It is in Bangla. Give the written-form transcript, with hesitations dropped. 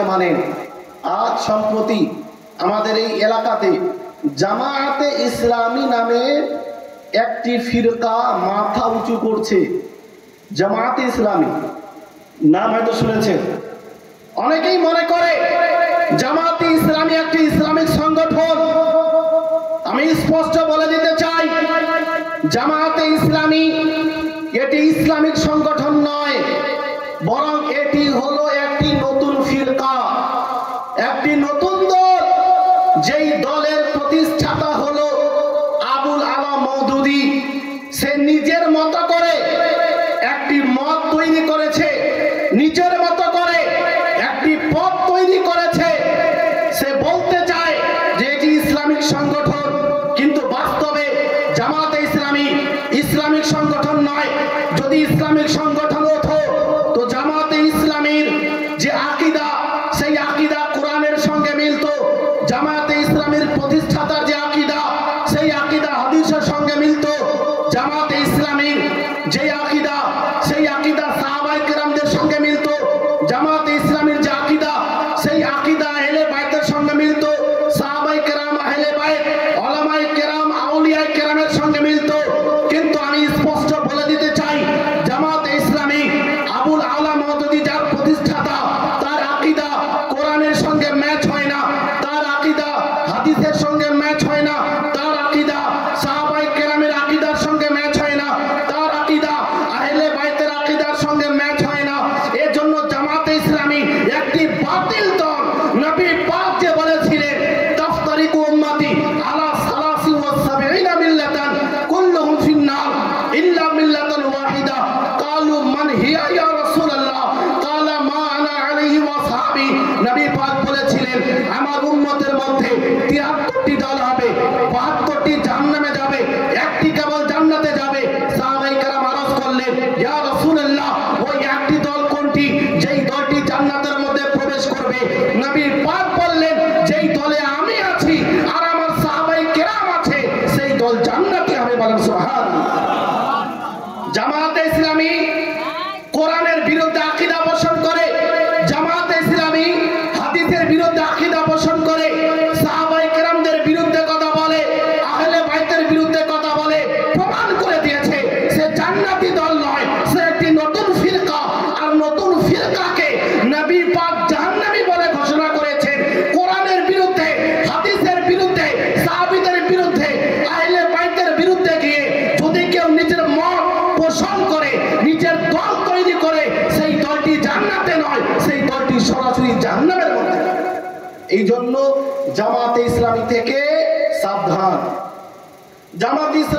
আল্লাহকে মানেন। আজ সম্প্রতি আমাদের এই এলাকাতে জামায়াতে ইসলামী নামে একটি ফিরকা মাথা উঁচু করছে। জামায়াতে ইসলামী নাম হয়তো শুনেছেন। অনেকেই মনে করে জামায়াতে ইসলামী একটি ইসলামিক সংগঠন। আমি স্পষ্ট বলে দিতে চাই, জামায়াতে ইসলামী এটি ইসলামিক সংগঠন নয়, বরং এটি হলো একটি নতুন ফিরকা, একটি নতুন দল। যেই দলের প্রতিষ্ঠাতা হলো আবুল আলা মওদুদী। সে নিজের মতো করে একটি মত তৈরি করেছে, নিজের মতো করে একটি পথ তৈরি করেছে। সে বলতে চায় যে এটি ইসলামিক সংগঠন, কিন্তু বাস্তবে জামায়াতে ইসলামী ইসলামিক সংগঠন নয়। যদি ইসলামিক সংগঠন হতো তো জামায়াতে ইসলামীর যে আকীদা, সেই আকীদা কোরআনের সঙ্গে মিলতো। জামায়াতে ইসলামীর প্রতিষ্ঠাতার যে আকীদা, সেই আকীদা হাদিসের সঙ্গে মিলতো। জামায়াতে ইসলামীর যে আকীদা, সেই আকীদা সাহাবায়ে কেরামদের সঙ্গে মিলতো। জামায়াতে ইসলামীর যে আকীদা, সেই আকীদা আহলে বাইতের সঙ্গে মিলতো। সাহাবায়ে কেরাম, আহলে বাইত, উলামায়ে কেরাম, আউলিয়ায়ে কেরামের সঙ্গে মিলতো। কিন্তু আমি স্পষ্ট বলে দিতে চাই, জামায়াতে ইসলামী আবুল আলা মওদুদী যার প্রতিষ্ঠাতা, তার আকীদা কোরআনের সঙ্গে ম্যাচ হয় না, তার আকীদা হাদিসের সঙ্গে ম্যাচ হয় না, তার আকীদা সাহাবায়ে কেরামের আকীদার সঙ্গে ম্যাচ হয় না, তার আকীদা আহলে বাইতের আকীদার সঙ্গে ম্যাচ হয় না। এজন্য জামায়াতে ইসলামী একটি বাতিল দল। নবী পাক যে বলেছিলেন, তাফতারিকু উম্মতি আলা সালাসি ওয়া সাবঈনা মিল্লাতান কুল্লুহুম ফিন্নার ইল্লা মিল্লাতান ওয়াহিদা। ক্বালু মান হিয়া ইয়া রাসূলুল্লাহ? ক্বালা মা আনা আলাইহি ওয়া আসহাবি। নবী পাক বলেছিলেন, আমার উম্মতের মধ্যে ৭৩টি দল হবে, ৭২টি জাহান্নামে যাবে, একটি কেবল জান্নাতে যাবে। সাহাবায়ে কেরাম আরজ করলেন, ইয়া রাসূলুল্লাহ, ওই একটি দল কোনটি যেই দলটি জান্নাতের মধ্যে প্রবেশ করবে? নবী পাক বললেন, যেই দলে আমি আছি আর আমার সাহাবায়ে কেরাম আছে, সেই দল জান্নাতি হবে। বলেন সুবহানাল্লাহ। জামায়াতে ইসলামী কোরআনের বিরুদ্ধে আকীদা পোষণ করে, জামায়াতে ইসলামী হাদিসের বিরুদ্ধে আকীদা পোষণ করে, সাহাবায়ে কেরামদের বিরুদ্ধে কথা বলে, আহলে বাইতের বিরুদ্ধে কথা বলে, প্রমাণ করে দিয়েছে সে জান্নাতি দল নয়, সে একটি নতুন ফিরকা। আর নতুন ফিরকাকে নবী পাক জাহান্নামী বলে ঘোষণা করেছেন। কোরআনের বিরুদ্ধে, হাদিসের বিরুদ্ধে, সাহাবীদের বিরুদ্ধে, আহলে বাইতের বিরুদ্ধে গিয়ে যদি কেউ নিজের মত পোষণ করে, নিজের দল তৈরি করে, সেই দলটি জান্নাতে নয়, সেই দলটি সরাসরি জাহান্নামের মধ্যে। এই জন্য জামায়াতে ইসলামী থেকে সাবধান। জামায়াতে ইসলামী